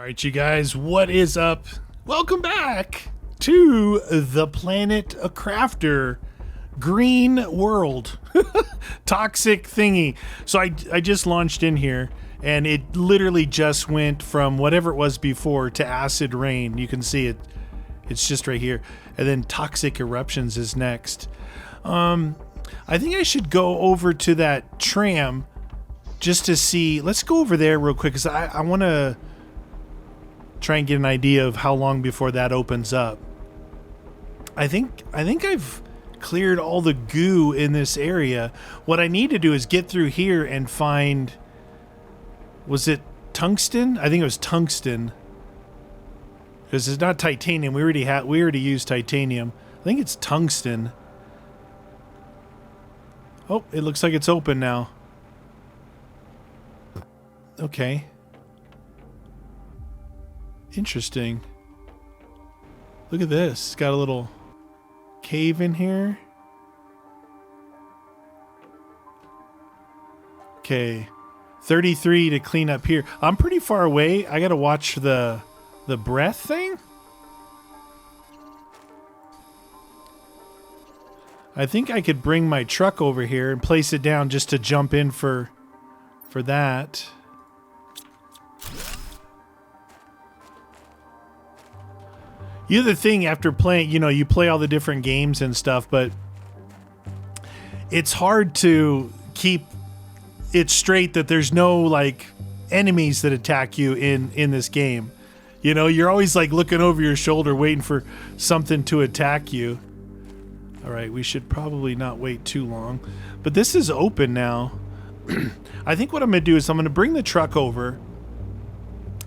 Alright, you guys, what is up? Welcome back to the Planet Crafter Green World. Toxic thingy. So I just launched in here, and it literally just went from whatever it was before to acid rain. You can see it. It's just right here. And then toxic eruptions is next. I think I should go over to that tram just to see. Let's go over there real quick, because I want to try and get an idea of how long before that opens up. I think I've cleared all the goo in this area. What I need to do is get through here and find, was it tungsten? I think it was tungsten, because it's not titanium. We already used titanium. I think it's tungsten. Oh, it looks like it's open now. Okay. Interesting. Look at this. It's got a little cave in here. Okay. 33 to clean up here. I'm pretty far away. I gotta watch the breath thing. I think I could bring my truck over here and place it down just to jump in for that. The other thing after playing, you play all the different games and stuff, but it's hard to keep it straight that there's no like enemies that attack you in this game. You're always like looking over your shoulder waiting for something to attack you. All right, we should probably not wait too long, but this is open now. I think what I'm going to do is I'm going to bring the truck over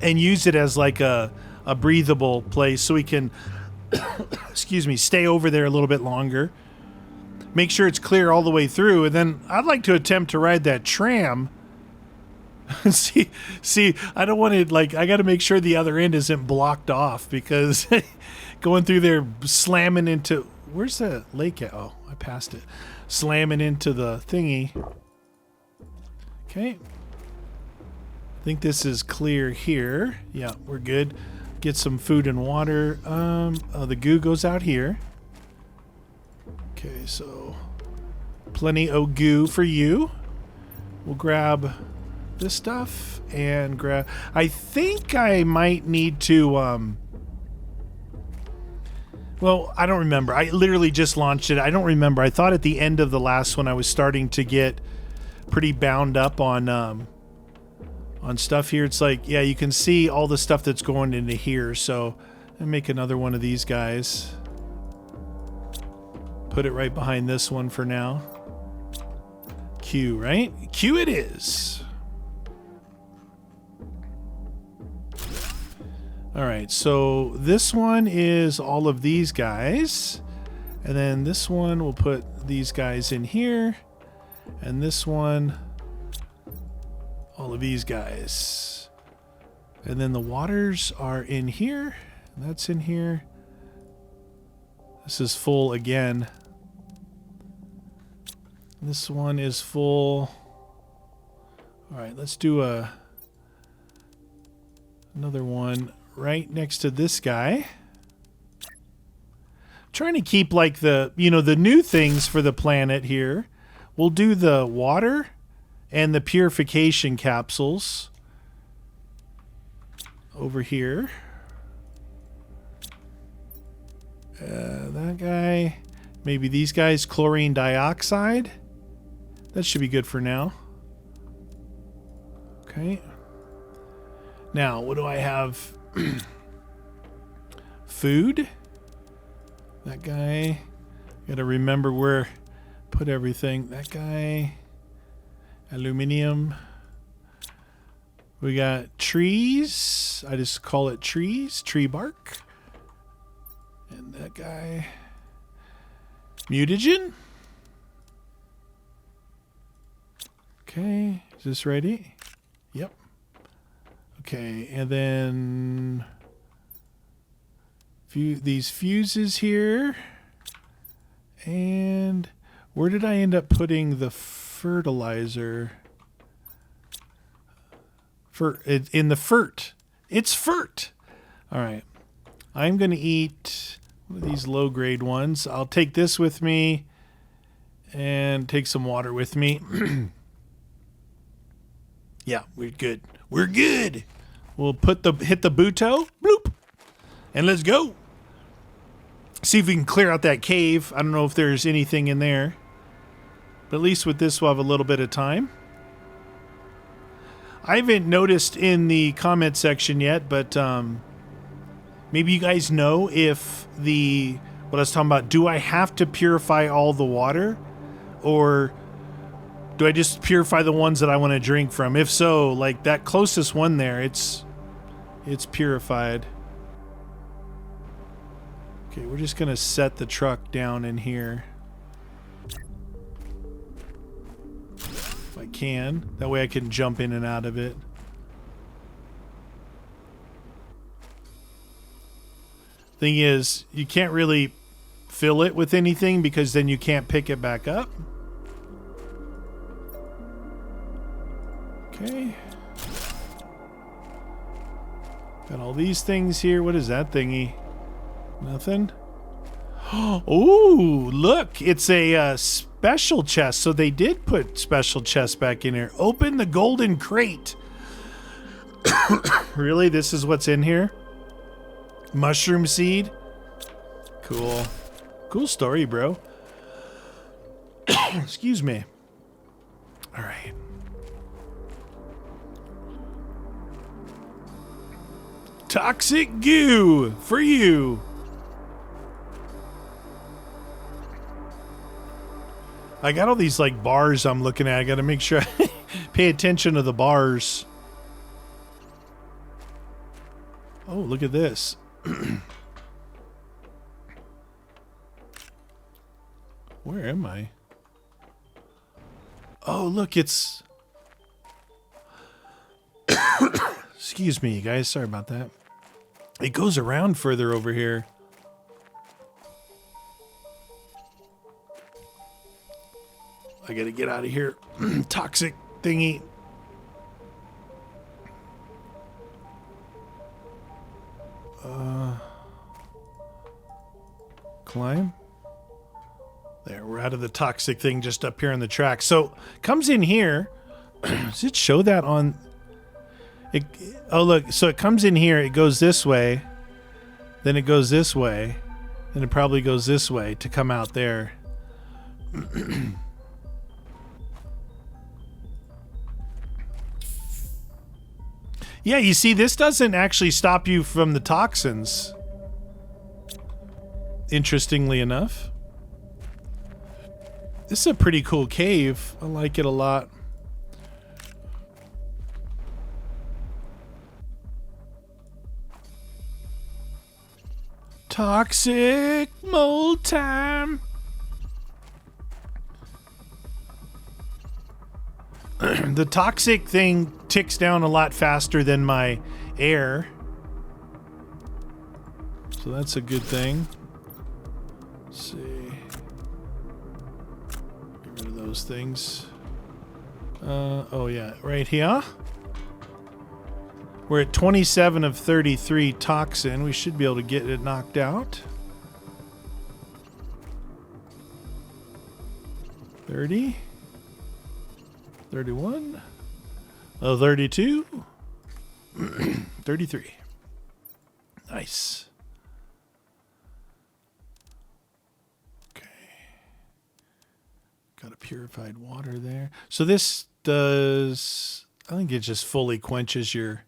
and use it as like a breathable place so we can excuse me, stay over there a little bit longer, make sure it's clear all the way through, and then I'd like to attempt to ride that tram. see I don't want to, I got to make sure the other end isn't blocked off, because going through there slamming into, where's the lake at? Oh, I passed it. Slamming into the thingy. Okay, I think this is clear here. Yeah, we're good. Get some food and water. The goo goes out here. Okay, so plenty of goo for you. We'll grab this stuff and grab. I think I might need to. Well, I don't remember. I literally just launched it. I don't remember. I thought at the end of the last one I was starting to get pretty bound up on stuff here. It's like, yeah, you can see all the stuff that's going into here. So I make another one of these guys. Put it right behind this one for now. Q, right? Q it is. All right, so this one is all of these guys. And then this one, we'll put these guys in here. And this one, all of these guys. And then the waters are in here. And that's in here. This is full again. This one is full. All right, let's do another one right next to this guy. Trying to keep like the new things for the planet here. We'll do the water and the purification capsules over here. That guy, maybe these guys, chlorine dioxide. That should be good for now. Okay. Now, what do I have? Food. That guy. Gotta remember where put everything. That guy. Aluminium. We got trees. I just call it trees. Tree bark. And that guy. Mutagen. Okay. Is this ready? Yep. Okay. And then these fuses here. And where did I end up putting the fertilizer? In the FERT It's furt. All right. I'm going to eat one of these low-grade ones. I'll take this with me and take some water with me. Yeah, we're good. We're good. We'll hit the Buto. Bloop. And let's go. See if we can clear out that cave. I don't know if there's anything in there. But at least with this, we'll have a little bit of time. I haven't noticed in the comment section yet, but maybe you guys know if what I was talking about, do I have to purify all the water? Or do I just purify the ones that I want to drink from? If so, like that closest one there, it's purified. Okay, we're just going to set the truck down in here. If I can. That way I can jump in and out of it. Thing is, you can't really fill it with anything because then you can't pick it back up. Okay. Got all these things here. What is that thingy? Nothing. Oh, look. It's a special chest. So they did put special chests back in here. Open the golden crate. Really? This is what's in here? Mushroom seed? Cool. Cool story, bro. Excuse me. All right. Toxic goo for you. I got all these like bars I'm looking at. I got to make sure I pay attention to the bars. Oh, look at this. Where am I? Oh, look, it's... Excuse me, you guys. Sorry about that. It goes around further over here. I gotta get out of here. Toxic thingy. Climb. There, we're out of the toxic thing just up here on the track. So, comes in here. Does it show that on... It, oh, look. So, it comes in here. It goes this way. Then it goes this way. Then it probably goes this way to come out there. Yeah, you see, this doesn't actually stop you from the toxins. Interestingly enough. This is a pretty cool cave. I like it a lot. Toxic mold time. The toxic thing ticks down a lot faster than my air. So that's a good thing. Let's see. Get rid of those things. Oh yeah, right here. We're at 27 of 33 toxin. We should be able to get it knocked out. 30. 31. Oh, 32. 33. Nice. Okay. Got a purified water there. So this does... I think it just fully quenches your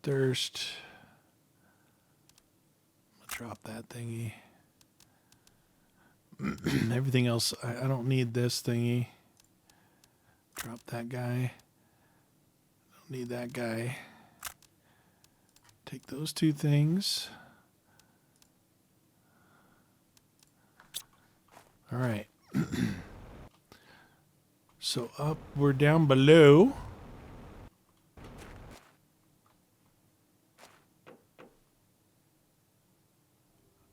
thirst. I'll drop that thingy. Everything else, I don't need this thingy. Drop that guy. Don't need that guy. Take those two things. All right. So up, we're down below.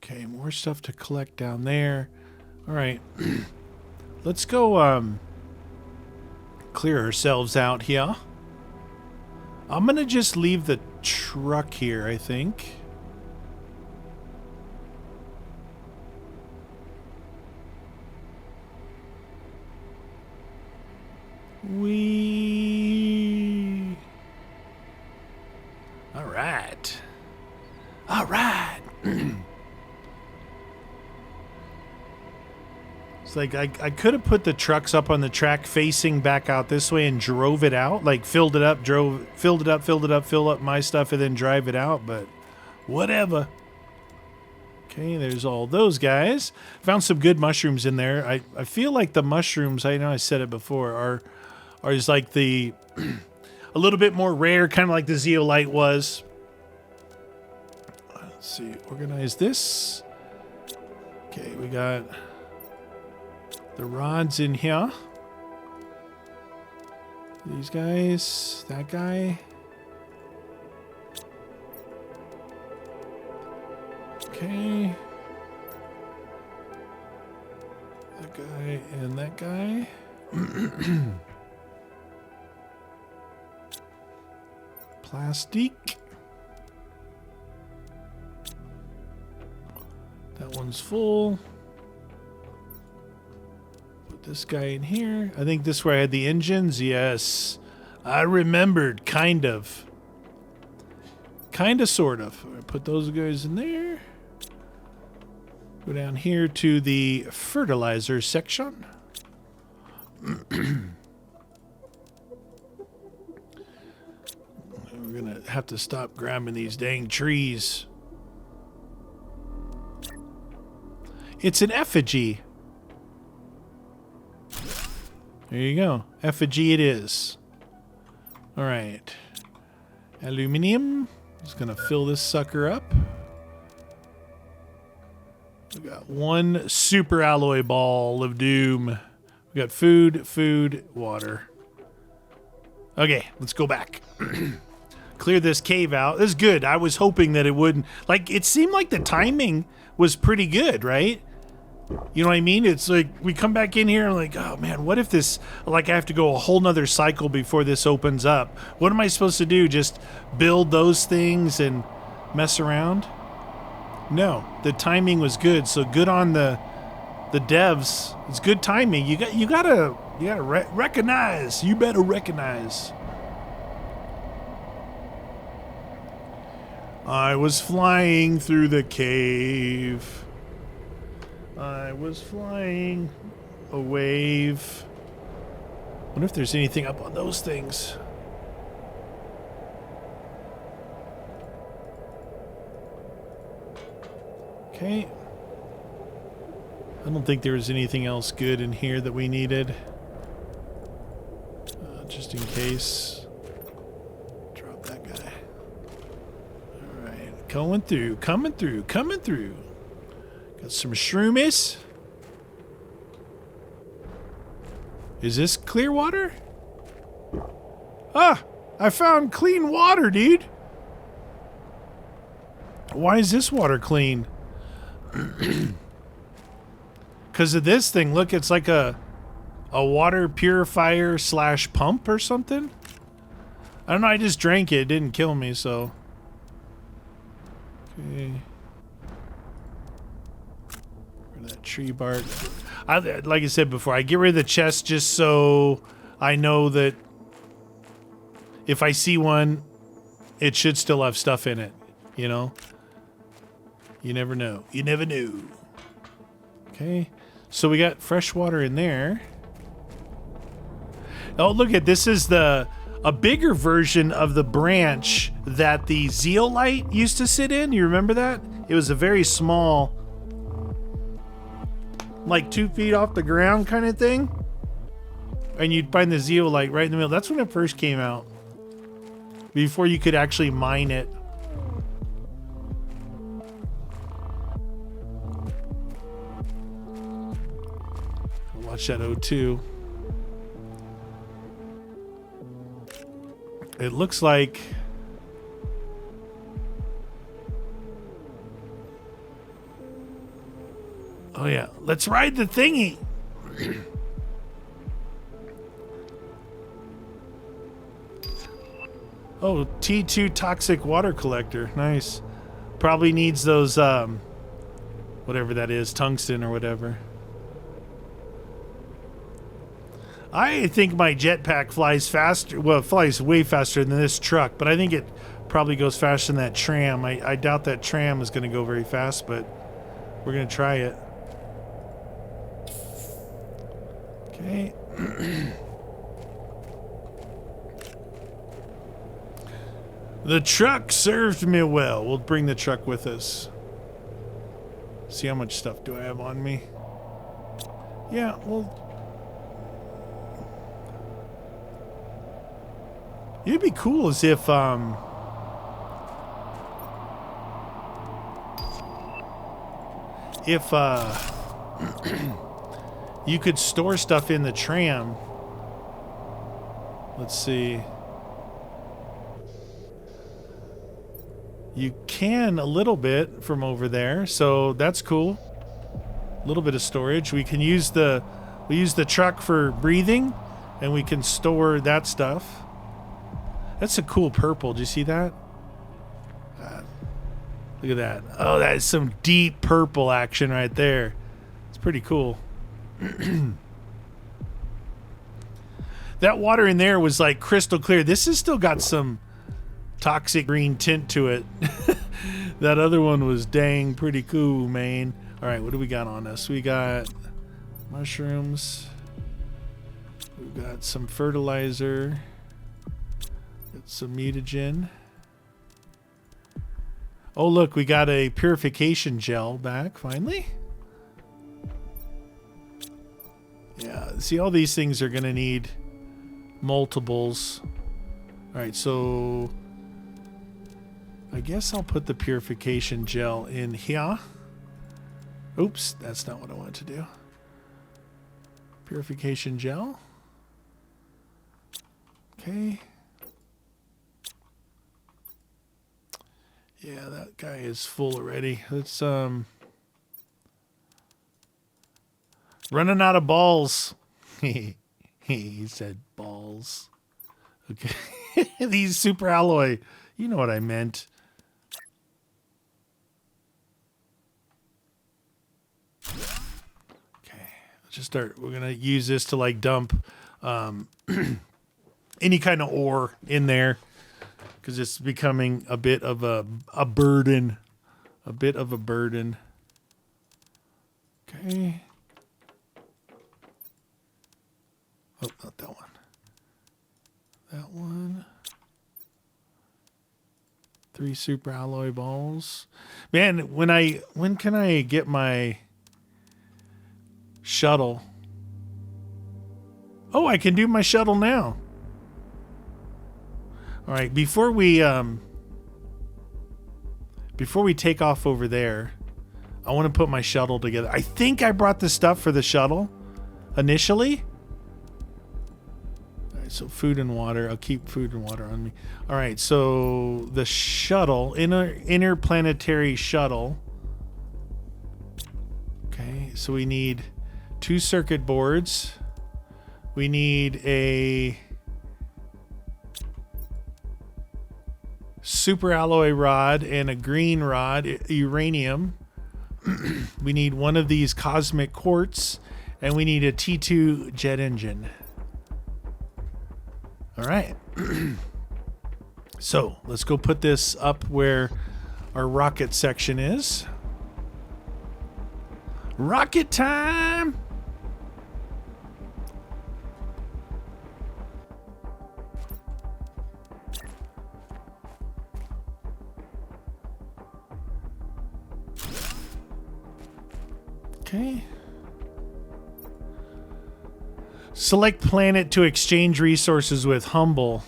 Okay, more stuff to collect down there. All right. Let's go clear ourselves out here. I'm going to just leave the truck here, I think. All right. All right. It's like I could have put the trucks up on the track facing back out this way and drove it out, like filled it up, fill up my stuff and then drive it out, but whatever. Okay, there's all those guys. Found some good mushrooms in there. I feel like the mushrooms, I know I said it before, are just like the a little bit more rare, kind of like the zeolite was. Let's see, organize this. Okay, we got the rods in here. These guys, that guy. Okay. That guy and that guy. Plastic. That one's full. Put this guy in here. I think this is where I had the engines. Yes. I remembered, kind of. Kind of, sort of. Put those guys in there. Go down here to the fertilizer section. We're going to have to stop grabbing these dang trees. It's an effigy. There you go. Effigy it is. All right. Aluminium. Just going to fill this sucker up. We got one super alloy ball of doom. We got food, water. Okay, let's go back. Clear this cave out. This is good. I was hoping that it wouldn't. Like, it seemed like the timing was pretty good, right? You know what I mean? It's like we come back in here and like, oh man, what if this, like I have to go a whole nother cycle before this opens up. What am I supposed to do? Just build those things and mess around? No, the timing was good. So good on the devs. It's good timing. You gotta recognize. You better recognize. I was flying through the cave. I was flying a wave. Wonder if there's anything up on those things. Okay. I don't think there was anything else good in here that we needed. Just in case. Drop that guy. Alright. Coming through. Got some shroomies. Is this clear water? Ah! I found clean water, dude! Why is this water clean? Because of this thing. Look, it's like a water purifier / pump or something. I don't know, I just drank it. It didn't kill me, so. Okay. That tree bark. Like I said before, I get rid of the chest just so I know that if I see one, it should still have stuff in it, you know? You never know. You never know. Okay. So we got fresh water in there. Oh, look at this is a bigger version of the branch that the zeolite used to sit in. You remember that? It was a very small, like 2 feet off the ground kind of thing. And you'd find the zeolite right in the middle. That's when it first came out. Before you could actually mine it. Watch that O2. It looks like oh yeah, let's ride the thingy. Oh, T2 toxic water collector. Nice. Probably needs those, whatever that is, tungsten or whatever. I think my jetpack flies faster. Well, it flies way faster than this truck, but I think it probably goes faster than that tram. I doubt that tram is going to go very fast, but we're going to try it. Okay. The truck served me well. We'll bring the truck with us. See how much stuff do I have on me? Yeah, well... It'd be cool as if, you could store stuff in the tram. Let's see. You can a little bit from over there, so that's cool. A little bit of storage. We can use we use the truck for breathing, and we can store that stuff. That's a cool purple. Do you see that? Look at that. Oh, that is some deep purple action right there. It's pretty cool. That water in there was like crystal clear. This has still got some toxic green tint to it. That other one was dang pretty cool, man. All right, what do we got on us? We got mushrooms. We've got some fertilizer. Got some mutagen. Oh, look, we got a purification gel back, finally. Yeah, see, all these things are going to need multiples. All right, so I guess I'll put the purification gel in here. Oops, that's not what I wanted to do. Purification gel. Okay. Yeah, that guy is full already. Let's running out of balls. He said balls. Okay. These super alloy. You know what I meant. Okay. Let's just start. We're gonna use this to like dump any kind of ore in there. Because it's becoming a bit of a burden. A bit of a burden. Okay. Oh, not that one. That one. 3 super alloy balls. Man, when can I get my shuttle? Oh, I can do my shuttle now. All right, before we take off over there, I want to put my shuttle together. I think I brought the stuff for the shuttle initially. All right, so food and water. I'll keep food and water on me. All right, so the shuttle, interplanetary shuttle. Okay, so we need 2 circuit boards. We need a super alloy rod and a green rod, uranium. We need one of these cosmic quartz, and we need a T2 jet engine. All right. So let's go put this up where our rocket section is. Rocket time! Okay. Select planet to exchange resources with Humble.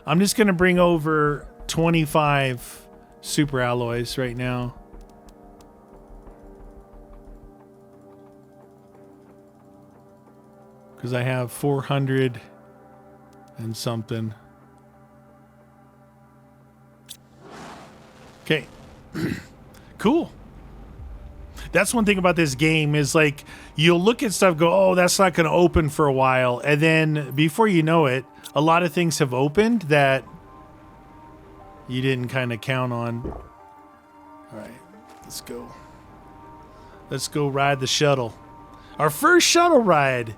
I'm just going to bring over 25 super alloys right now. Because I have 400 and something. Okay. Cool. That's one thing about this game is like you'll look at stuff, go, oh, that's not going to open for a while. And then before you know it, a lot of things have opened that you didn't kind of count on. All right, let's go. Let's go ride the shuttle. Our first shuttle ride.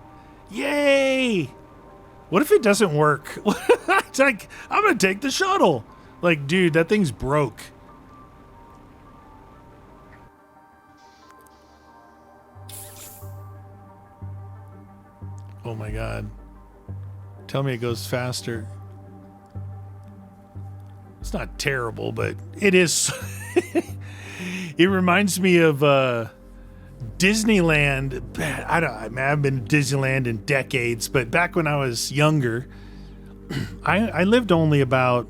Yay! What if it doesn't work? It's like, I'm going to take the shuttle. Like, dude, that thing's broke. Oh my God. Tell me it goes faster. It's not terrible, but it is. It reminds me of Disneyland. I haven't been to Disneyland in decades, but back when I was younger, I lived only about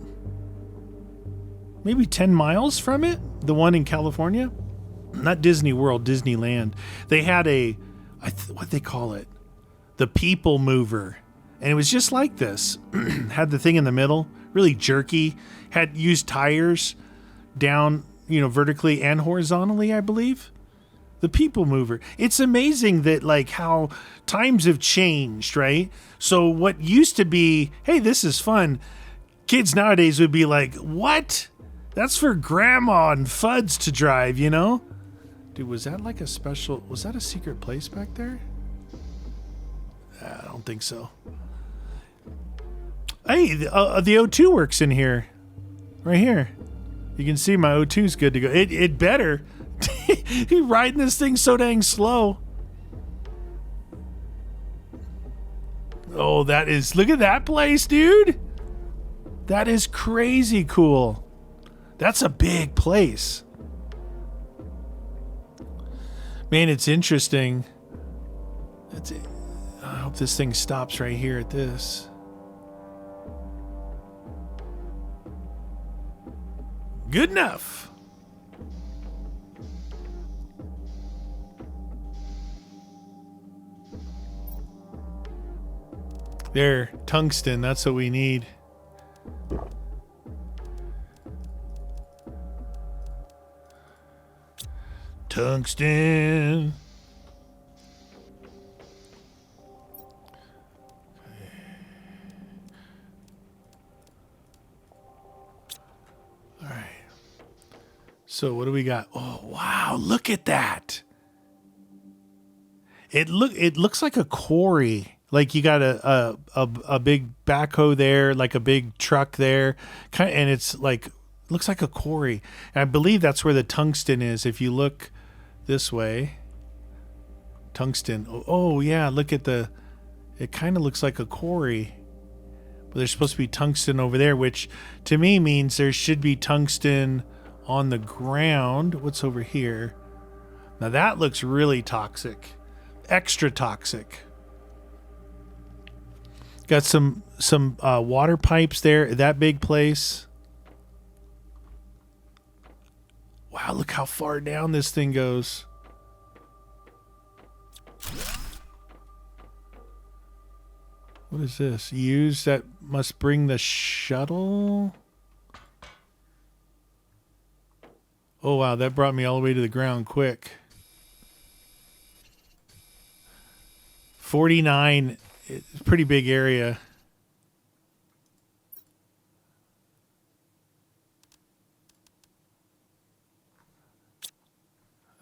maybe 10 miles from it. The one in California, not Disney World, Disneyland. They had what they call it, the People Mover, and it was just like this. Had the thing in the middle, really jerky. Had used tires down, vertically and horizontally, I believe. The People Mover. It's amazing that like how times have changed, right? So what used to be, hey, this is fun, kids nowadays would be like, what? That's for grandma and fuds to drive, Dude, was that like was that a secret place back there? I don't think so. Hey, the O2 works in here. Right here. You can see my O2's good to go. It better. He riding this thing so dang slow. Oh, look at that place, dude. That is crazy cool. That's a big place. Man, it's interesting. That's it. I hope this thing stops right here at this. Good enough. There, tungsten, that's what we need. Tungsten. All right. So what do we got? Oh, wow, look at that. It looks like a quarry. Like you got a big backhoe there, like a big truck there, and it's like looks like a quarry. And I believe that's where the tungsten is. If you look this way, tungsten. Oh yeah, look at it kind of looks like a quarry. But there's supposed to be tungsten over there, which to me means there should be tungsten on the ground. What's over here? Now that looks really toxic. Extra toxic. Got some water pipes there. That big place. Wow, look how far down this thing goes. What is this? Use that must bring the shuttle. Oh wow, that brought me all the way to the ground quick. 49. It's a pretty big area.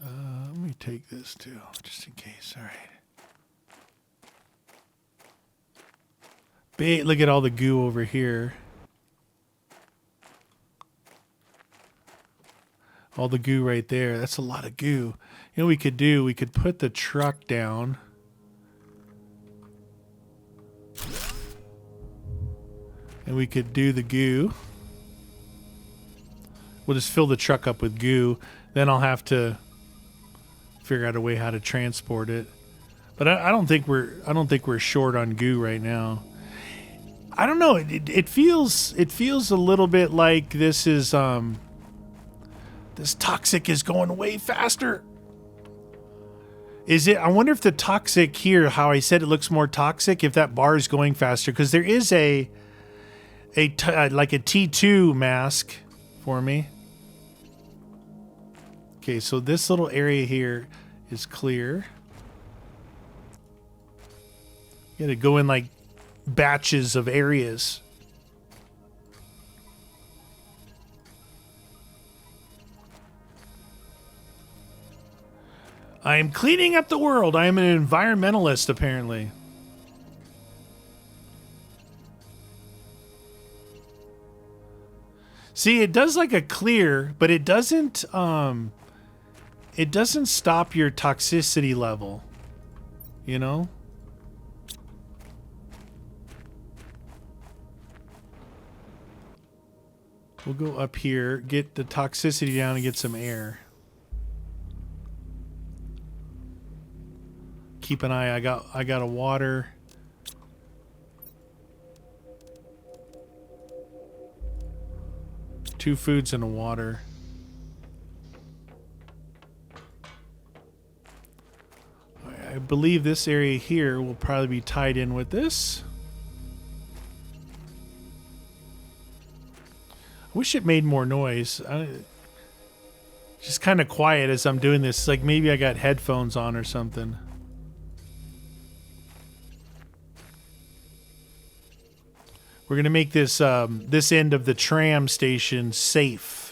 Let me take this too, just in case. All right. Big, look at all the goo over here. All the goo right there. That's a lot of goo. You know what we could do? We could put the truck down. And we could do the goo. We'll just fill the truck up with goo. Then I'll have to figure out a way how to transport it. But I don't think we're short on goo right now. I don't know. It feels a little bit like this is this toxic is going way faster. Is it? I wonder if the toxic here, how I said it looks more toxic, if that bar is going faster, because there is like a T2 mask for me. Okay, so this little area here is clear. You gotta go in like batches of areas. I'm cleaning up the world. I am an environmentalist, apparently. See, it does like a clear, but it doesn't stop your toxicity level. You know? We'll go up here, get the toxicity down and get some air. Keep an eye. I got a water. Two foods and a water. I believe this area here will probably be tied in with this. I wish it made more noise. Just kind of quiet as I'm doing this. Like maybe I got headphones on or something. We're going to make this this end of the tram station safe.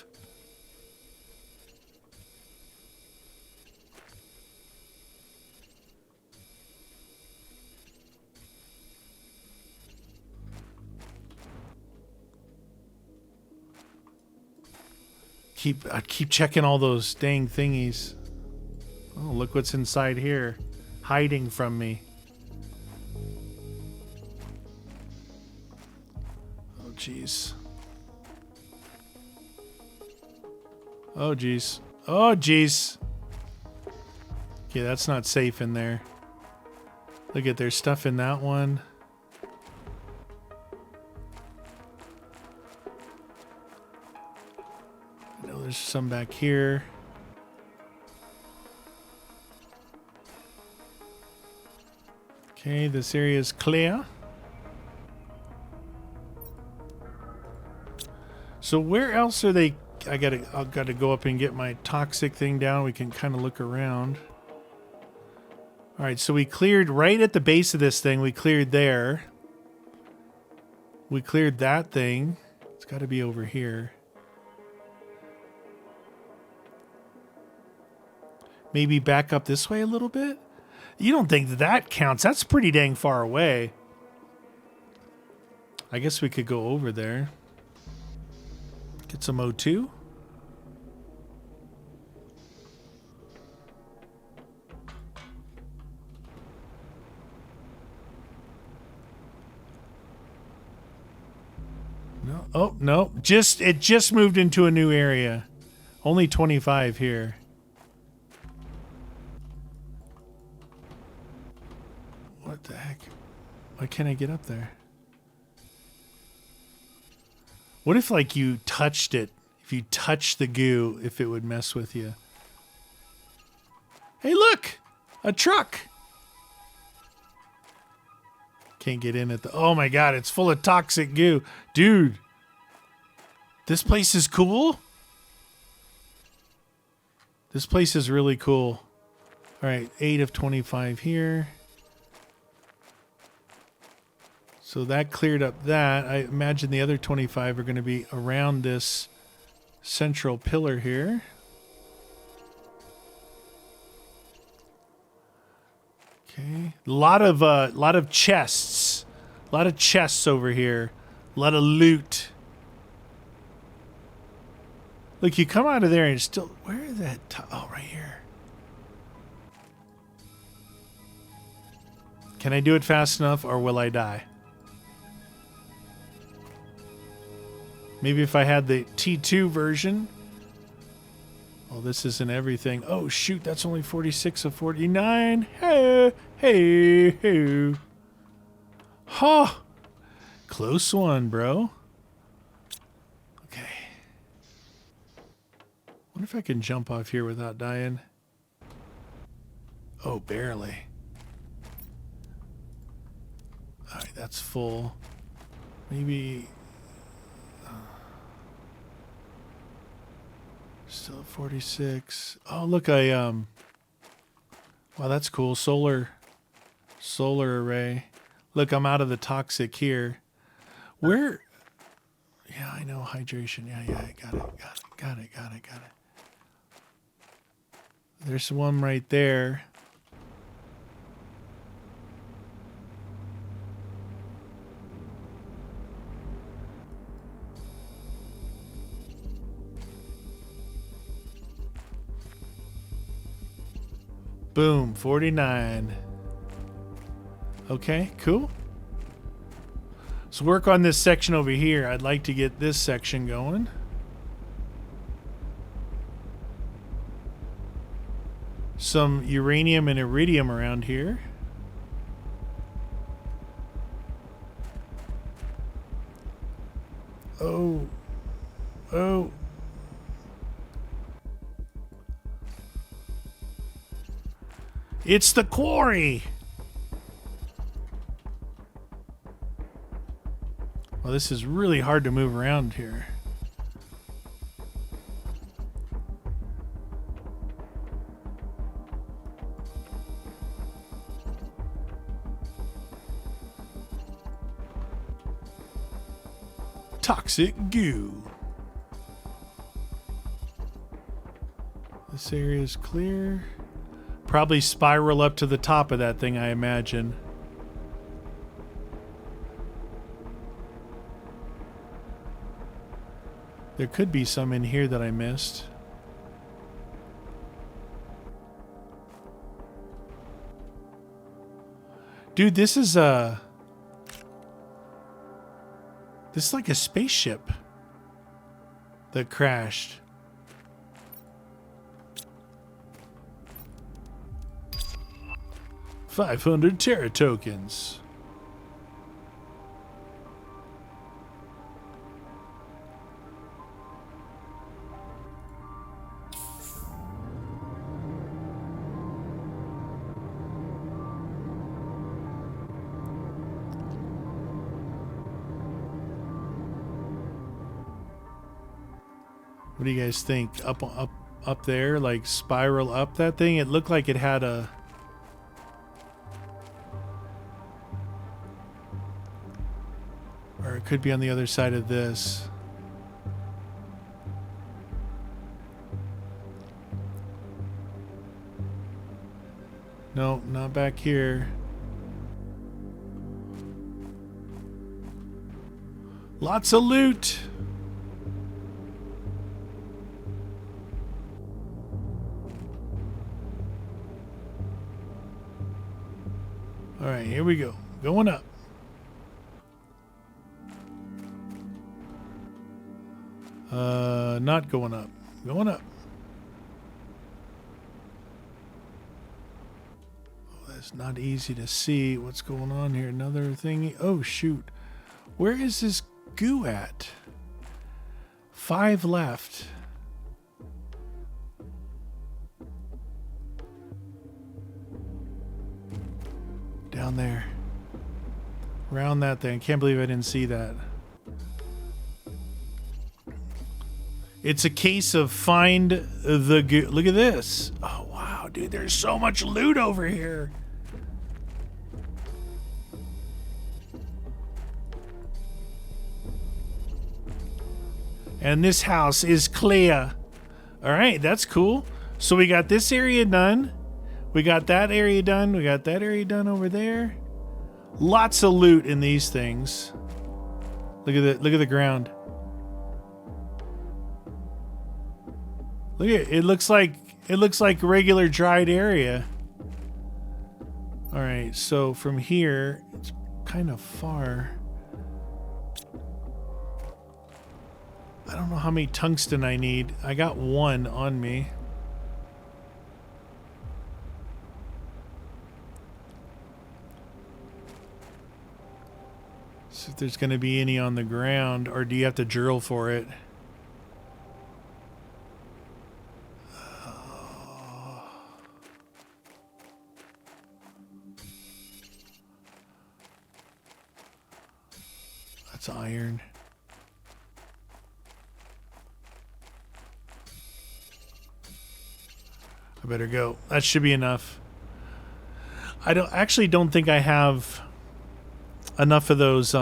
I keep checking all those dang thingies. Oh, look what's inside here, hiding from me. Oh, jeez. Oh, jeez. Oh, jeez. Okay, that's not safe in there. Look at there's stuff in that one. I know there's some back here. Okay, this area is clear. So where else are they? I've got to go up and get my toxic thing down. We can kind of look around. All right, so we cleared right at the base of this thing. We cleared there. We cleared that thing. It's got to be over here. Maybe back up this way a little bit? You don't think that counts? That's pretty dang far away. I guess we could go over there. Get some O2. No. Oh, no. It just moved into a new area. Only 25 here. What the heck? Why can't I get up there? What if, like, you touched it? If you touched the goo, if it would mess with you. Hey, look! A truck! Can't get in at the... Oh, my God. It's full of toxic goo. Dude. This place is cool. This place is really cool. All right. 8 of 25 here. So that cleared up that. I imagine the other 25 are going to be around this central pillar here. Okay. A lot of chests. A lot of chests over here. A lot of loot. Look, you come out of there and it's still... Where is that? Oh, right here. Can I do it fast enough or will I die? Maybe if I had the T2 version. Oh, this isn't everything. Oh, shoot. That's only 46 of 49. Hey, hey, hey. Huh. Close one, bro. Okay. Wonder if I can jump off here without dying. Oh, barely. All right, that's full. Maybe... Still at 46. Oh, look, wow, that's cool. Solar array. Look, I'm out of the toxic here. Where? Yeah, I know hydration. Yeah, I got it. There's one right there. Boom, 49. Okay, cool. Let's work on this section over here. I'd like to get this section going. Some uranium and iridium around here. Oh. Oh. It's the quarry. Well, this is really hard to move around here. Toxic goo. This area is clear. Probably spiral up to the top of that thing, I imagine. There could be some in here that I missed. Dude, this is like a spaceship that crashed. $500 Terra tokens. What do you guys think? Up there, like spiral up that thing? It looked like it had a... Or it could be on the other side of this. No, not back here. Lots of loot. All right, here we go. Going up. Not going up. Going up. Oh, that's not easy to see what's going on here. Another thing. Oh, shoot. Where is this goo at? 5 left. Down there. Around that thing. Can't believe I didn't see that. It's a case of find the goo. Look at this. Oh, wow, dude. There's so much loot over here. And this house is clear. All right, that's cool. So we got this area done. We got that area done. We got that area done over there. Lots of loot in these things. Look at the ground. Look at it. It looks like regular dried area. All right, so from here, it's kind of far. I don't know how many tungsten I need. I got 1 on me. See if there's going to be any on the ground, or do you have to drill for it? That's iron. I better go. That should be enough. I don't think I have enough of those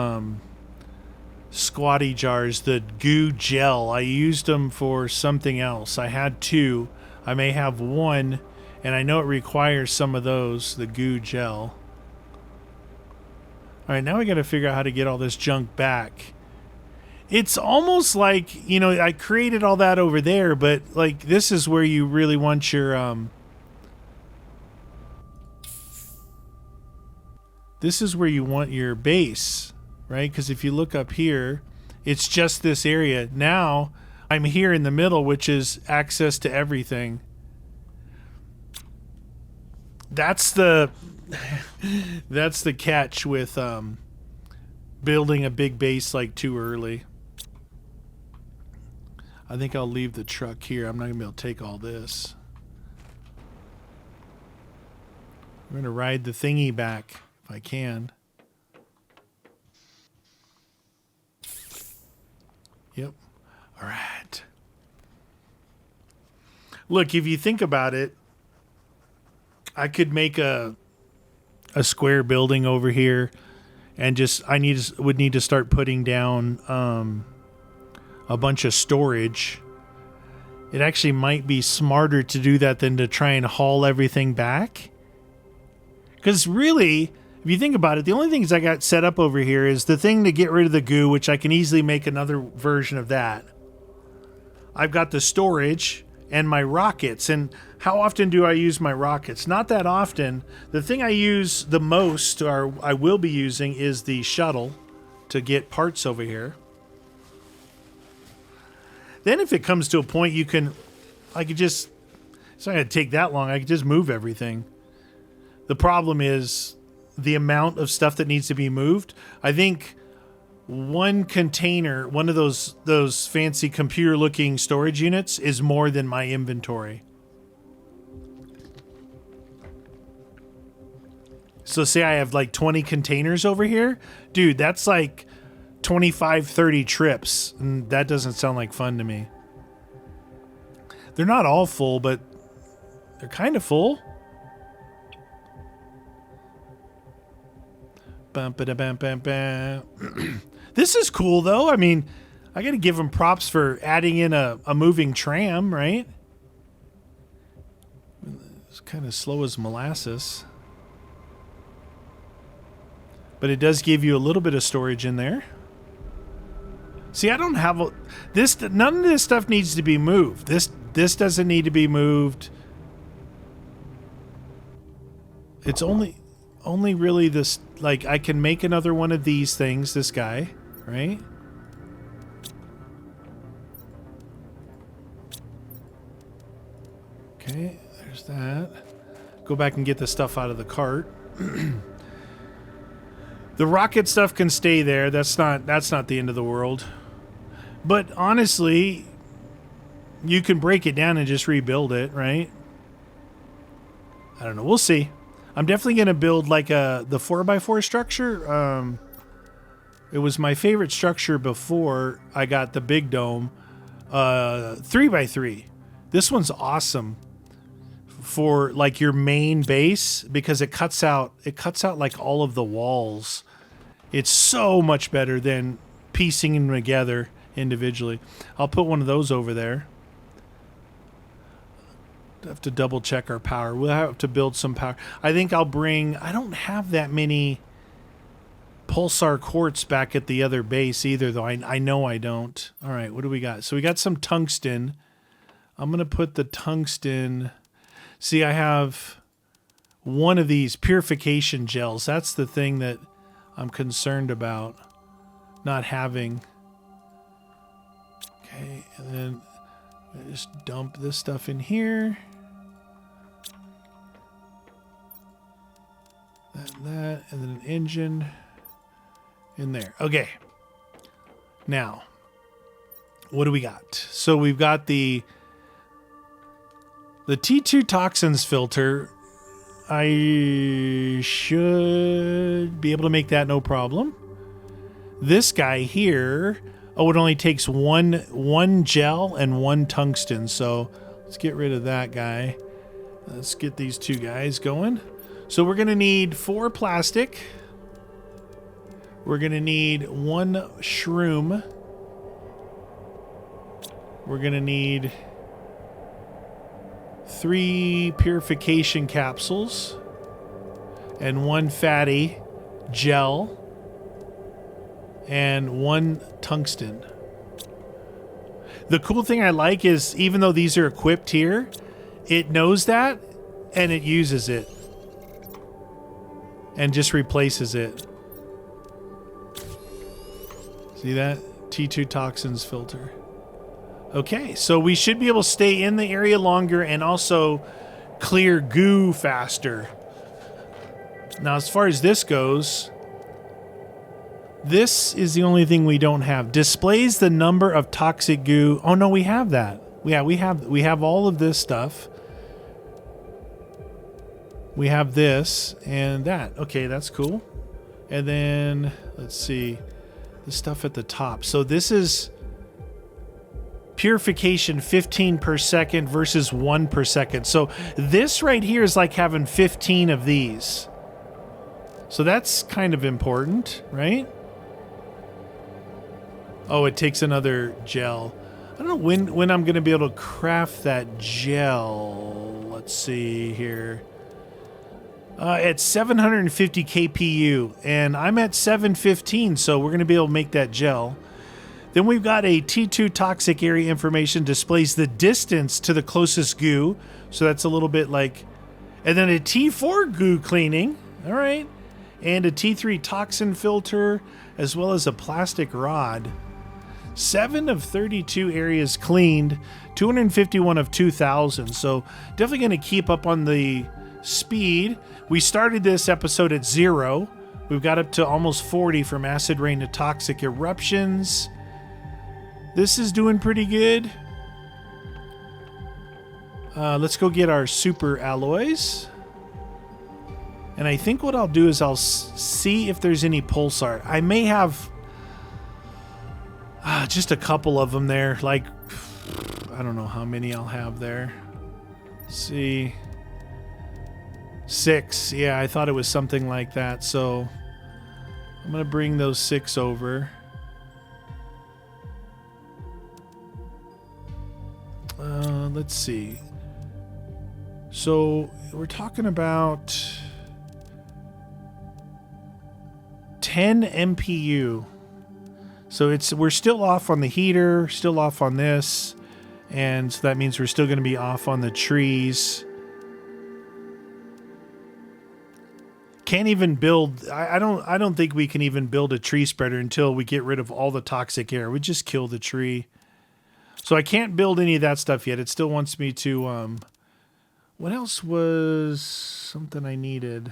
squatty jars, the goo gel. I used them for something else. I had 2. I may have 1 And I know it requires some of those, the goo gel. All right, now we got to figure out how to get all this junk back. It's almost like, you know, I created all that over there, but like this is where you really want your this is where you want your base, right? Because if you look up here, it's just this area. Now I'm here in the middle, which is access to everything. That's the that's the catch with building a big base like too early. I think I'll leave the truck here. I'm not gonna be able to take all this. I'm gonna ride the thingy back if I can. Yep. All right. Look, if you think about it, I could make a square building over here, and just would need to start putting down a bunch of storage. It actually might be smarter to do that than to try and haul everything back. Because really, if you think about it, the only things I got set up over here is the thing to get rid of the goo, which I can easily make another version of that. I've got the storage and my rockets. And how often do I use my rockets? Not that often. The thing I use the most, or I will be using, is the shuttle to get parts over here. Then if it comes to a point it's not going to take that long. I could just move everything. The problem is the amount of stuff that needs to be moved. I think one container, one of those fancy computer looking storage units, is more than my inventory. So say I have like 20 containers over here. Dude, that's like 25, 30 trips. And that doesn't sound like fun to me. They're not all full, but they're kind of full. Bum, ba-da-bam, bam, bam. This is cool, though. I mean, I got to give them props for adding in a moving tram, right? It's kind of slow as molasses. But it does give you a little bit of storage in there. See, I don't have this. None of this stuff needs to be moved. This doesn't need to be moved. It's only really this. Like, I can make another one of these things. This guy, right? Okay, there's that. Go back and get the stuff out of the cart. The rocket stuff can stay there. That's not the end of the world. But honestly, you can break it down and just rebuild it, right? I don't know. We'll see. I'm definitely going to build like the 4x4 structure. It was my favorite structure before I got the big dome. 3x3. This one's awesome for like your main base because it cuts out like all of the walls. It's so much better than piecing them together individually. I'll put one of those over there. Have to double check our power. We'll have to build some power. I think I don't have that many pulsar quartz back at the other base either, though. I know I don't. All right, what do we got? So we got some tungsten. I'm going to put the tungsten. See, I have one of these purification gels. That's the thing that I'm concerned about not having. Okay, and then I just dump this stuff in here. That, and then an engine in there. Okay. Now, what do we got? So we've got the T2 toxins filter. I should be able to make that no problem. This guy here, it only takes one gel and one tungsten. So let's get rid of that guy. Let's get these two guys going. So we're going to need 4 plastic. We're going to need 1 shroom. We're going to need 3 purification capsules, and 1 fatty gel, and 1 tungsten. The cool thing I like is, even though these are equipped here, it knows that and it uses it and just replaces it. See that? T2 toxins filter. Okay, so we should be able to stay in the area longer and also clear goo faster. Now, as far as this goes, this is the only thing we don't have. Displays the number of toxic goo. Oh no, we have that. Yeah, we have all of this stuff. We have this and that. Okay, that's cool. And then let's see the stuff at the top. So this is purification 15 per second versus 1 per second. So this right here is like having 15 of these. So that's kind of important, right? Oh, it takes another gel. I don't know when I'm going to be able to craft that gel. Let's see here. At 750 kpu, and I'm at 715, so we're going to be able to make that gel. Then we've got a T2 toxic area information, displays the distance to the closest goo. So that's a little bit like... And then a T4 goo cleaning. All right. And a T3 toxin filter, as well as a plastic rod. 7 of 32 areas cleaned, 251 of 2,000. So definitely going to keep up on the speed. We started this episode at 0. We've got up to almost 40 from acid rain to toxic eruptions. This is doing pretty good. Let's go get our super alloys. And I think what I'll do is I'll see if there's any pulsar. I may have just a couple of them there. Like, I don't know how many I'll have there. Let's see. 6. Yeah, I thought it was something like that. So I'm going to bring those 6 over. Let's see. So we're talking about 10 MPU. So we're still off on the heater, still off on this, and so that means we're still going to be off on the trees. Can't even build. I don't think we can even build a tree spreader until we get rid of all the toxic air. We just kill the tree. So I can't build any of that stuff yet. It still wants me to, what else was something I needed?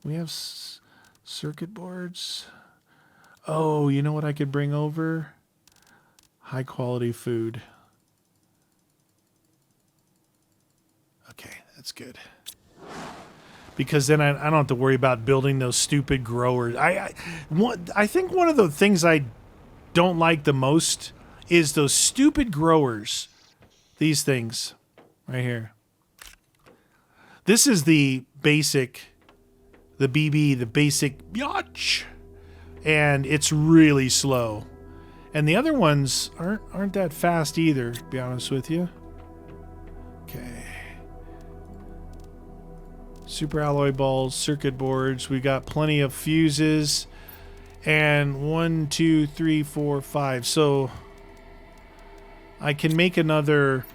We have circuit boards. Oh, you know what I could bring over? High quality food. Okay, that's good. Because then I don't have to worry about building those stupid growers. I think one of the things I don't like the most is those stupid growers. These things right here. This is the basic, the BB, the basic biatch, and it's really slow. And the other ones aren't that fast either, to be honest with you. Okay. Super alloy balls, circuit boards. We got plenty of fuses. And 1, 2, 3, 4, 5. So I can make another.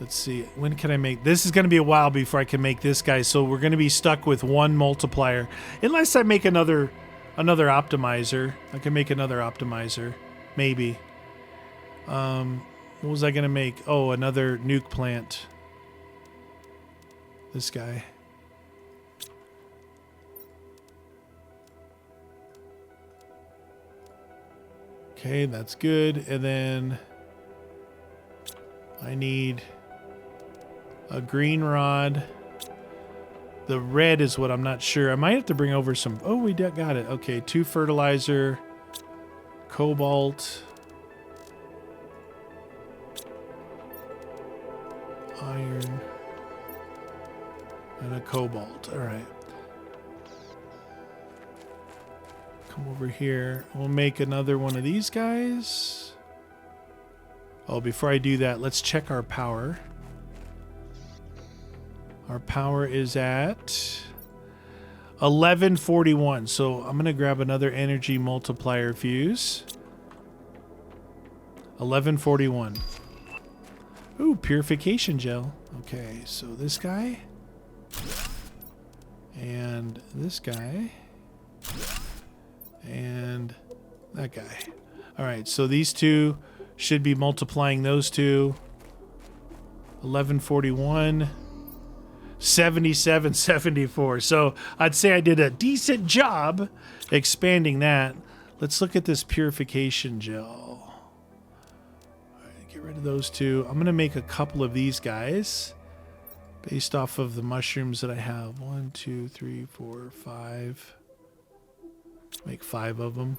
Let's see. When can I make this? Is going to be a while before I can make this guy. So we're going to be stuck with 1 multiplier, unless I make another optimizer. I can make another optimizer, maybe. What was I going to make? Oh, another nuke plant. This guy. Okay, that's good. And then I need a green rod. The red is what I'm not sure. I might have to bring over some. Oh, we got it. Okay, 2 fertilizer, cobalt, iron, and a cobalt. All right. Come over here. We'll make another one of these guys. Oh, before I do that, let's check our power. Our power is at 1141. So I'm going to grab another energy multiplier fuse. 1141. Ooh, purification gel. Okay, so this guy. And this guy. And that guy. All right, so these two should be multiplying those two. 1141. 7774. So I'd say I did a decent job expanding that. Let's look at this purification gel. All right, get rid of those two. I'm going to make a couple of these guys based off of the mushrooms that I have. 1, 2, 3, 4, 5. Make 5 of them.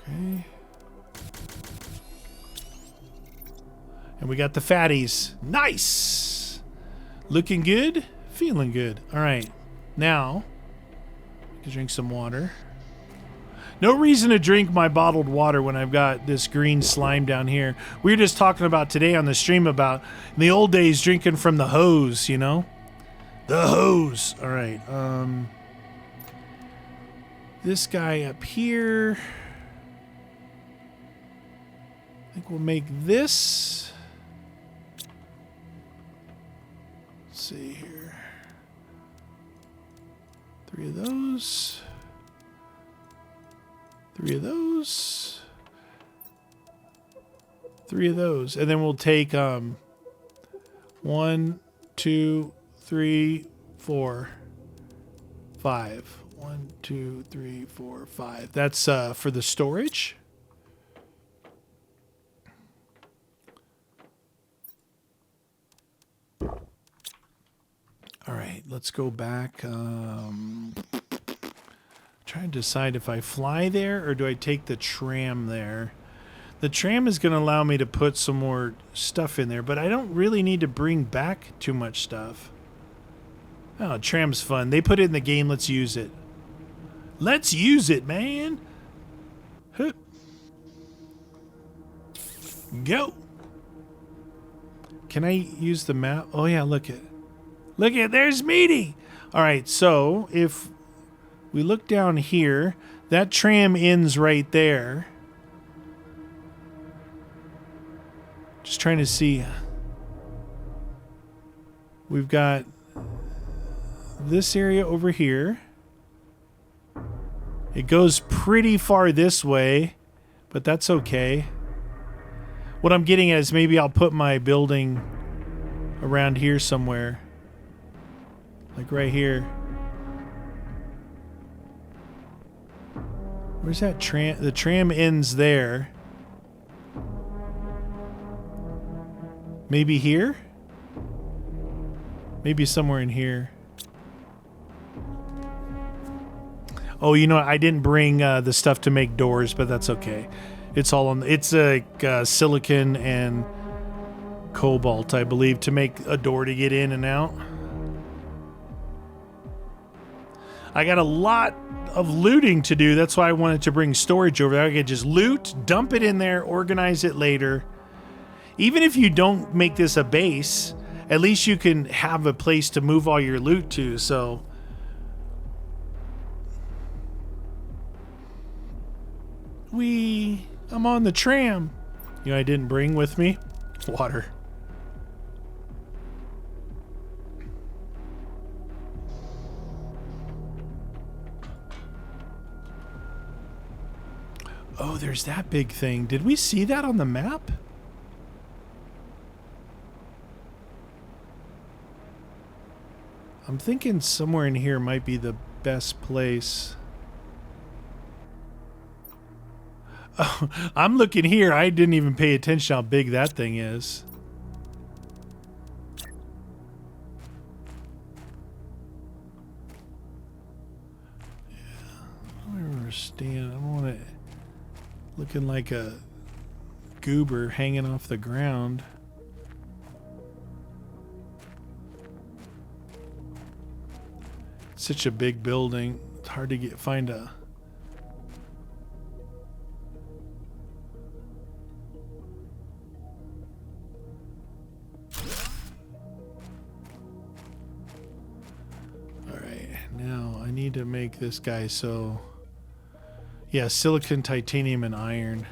Okay. And we got the fatties. Nice! Looking good, feeling good. All right, now I can drink some water. No reason to drink my bottled water when I've got this green slime down here. We were just talking about today on the stream about in the old days drinking from the hose, you know? The hose. All right. This guy up here. I think we'll make this. See here. 3 of those. 3 of those. 3 of those. And then we'll take 1, 2, 3, 4, 5. 1, 2, 3, 4, 5. That's for the storage. All right, let's go back. Trying to decide if I fly there or do I take the tram there. The tram is going to allow me to put some more stuff in there, but I don't really need to bring back too much stuff. Oh, tram's fun. They put it in the game. Let's use it. Let's use it, man. Huh. Go. Can I use the map? Oh, yeah, look at. Look at, there's Meaty. All right, so if we look down here, that tram ends right there. Just trying to see. We've got this area over here. It goes pretty far this way, but that's okay. What I'm getting at is maybe I'll put my building around here somewhere. Like right here. Where's that tram? The tram ends there. Maybe here? Maybe somewhere in here. Oh, you know what? I didn't bring the stuff to make doors, but that's okay. It's all on. It's like silicon and cobalt, I believe, to make a door to get in and out. I got a lot of looting to do. That's why I wanted to bring storage over there. I could just loot, dump it in there, organize it later. Even if you don't make this a base, at least you can have a place to move all your loot to. So I'm on the tram. You know, I didn't bring with me water. Oh, there's that big thing. Did we see that on the map? I'm thinking somewhere in here might be the best place. Oh, I'm looking here. I didn't even pay attention how big that thing is. Yeah, I don't understand. I don't want it looking like a goober hanging off the ground. Such a big building. It's hard to find a need to make this guy so... Yeah, silicon, titanium, and iron.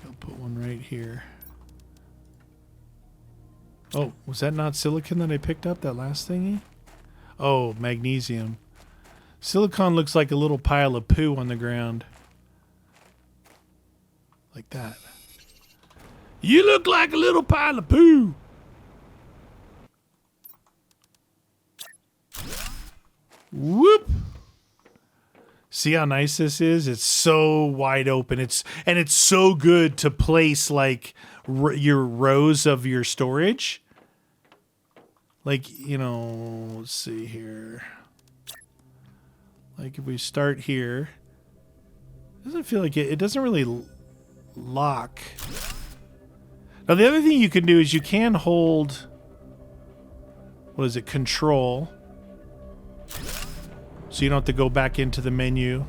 I'll put one right here. Oh, was that not silicon that I picked up, that last thingy? Oh, magnesium. Silicon looks like a little pile of poo on the ground. Like that. You look like a little pile of poo. Whoop. See how nice this is? It's so wide open. It's so good to place like your rows of your storage. Like, you know, let's see here. Like if we start here, it doesn't feel like it doesn't really lock. Now the other thing you can do is you can hold, what is it, control. So you don't have to go back into the menu.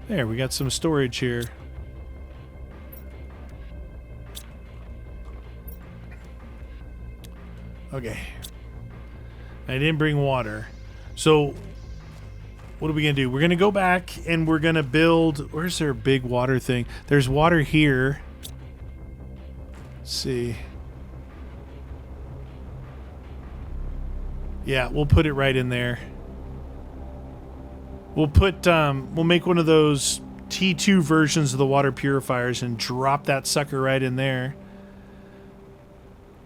There, we got some storage here. Okay. I didn't bring water. So what are we going to do? We're going to go back and we're going to build... Where's their big water thing? There's water here. Let's see. Yeah, we'll put it right in there. We'll put... we'll make one of those T2 versions of the water purifiers and drop that sucker right in there.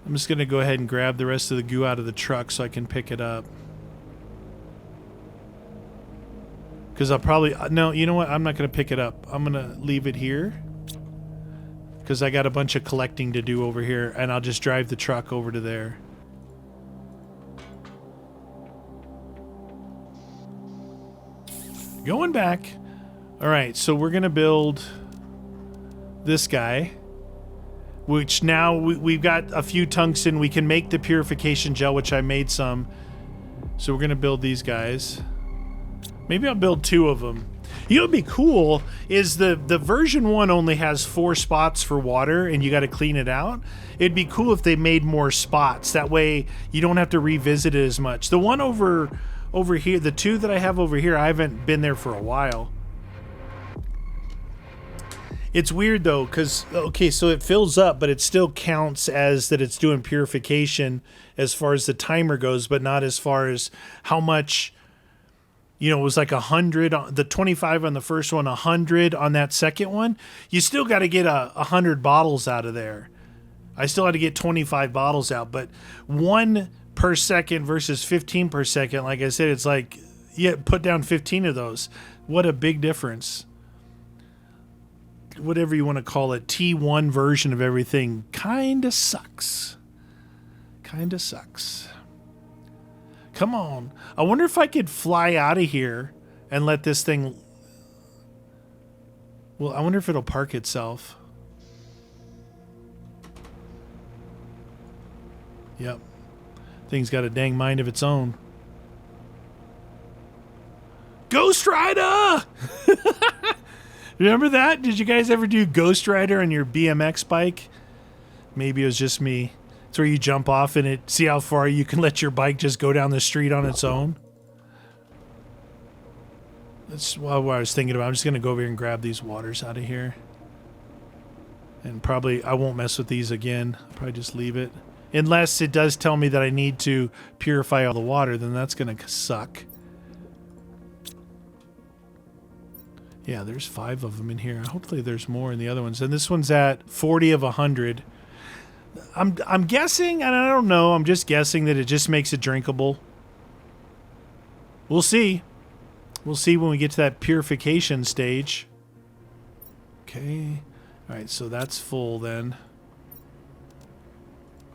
I'm just going to go ahead and grab the rest of the goo out of the truck so I can pick it up. Because I'll probably... No, you know what? I'm not going to pick it up. I'm going to leave it here. Because I got a bunch of collecting to do over here. And I'll just drive the truck over to there. Going back. Alright, so we're going to build this guy. Which now we've got a few tungsten. We can make the purification gel, which I made some. So we're going to build these guys. Maybe I'll build 2 of them. You know what'd be cool is the version 1 only has 4 spots for water and you got to clean it out. It'd be cool if they made more spots. That way you don't have to revisit it as much. The one over here, the 2 that I have over here, I haven't been there for a while. It's weird though, because, okay, so it fills up, but it still counts as that it's doing purification as far as the timer goes, but not as far as how much, you know, it was like 100, the 25 on the first one, 100 on that second one. You still got to get 100 bottles out of there. I still had to get 25 bottles out, but 1 per second versus 15 per second, like I said, it's like, yeah, put down 15 of those. What a big difference. Whatever you want to call it, T1 version of everything kind of sucks. Kind of sucks. Come on. I wonder if I could fly out of here and let this thing... Well, I wonder if it'll park itself. Yep. Thing's got a dang mind of its own. Ghost Rider! Remember that? Did you guys ever do Ghost Rider on your BMX bike? Maybe it was just me. It's where you jump off and see how far you can let your bike just go down the street on its own. That's what I was thinking about. I'm just going to go over here and grab these waters out of here. And probably I won't mess with these again. I'll probably just leave it. Unless it does tell me that I need to purify all the water, then that's going to suck. Yeah, there's 5 of them in here. Hopefully there's more in the other ones. And this one's at 40 of 100. I'm guessing, and I don't know, I'm just guessing that it just makes it drinkable. We'll see. We'll see when we get to that purification stage. Okay. All right, so that's full then.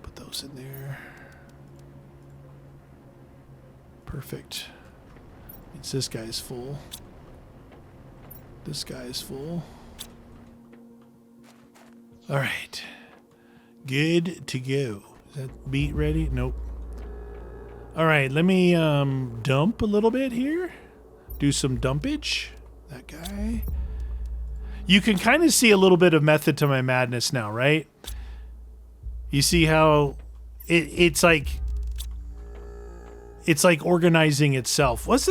Put those in there. Perfect. Means this guy's full. This guy is full. All right. Good to go. Is that beet ready? Nope. All right, let me dump a little bit here. Do some dumpage. That guy. You can kind of see a little bit of method to my madness now, right? You see how it's like organizing itself. Was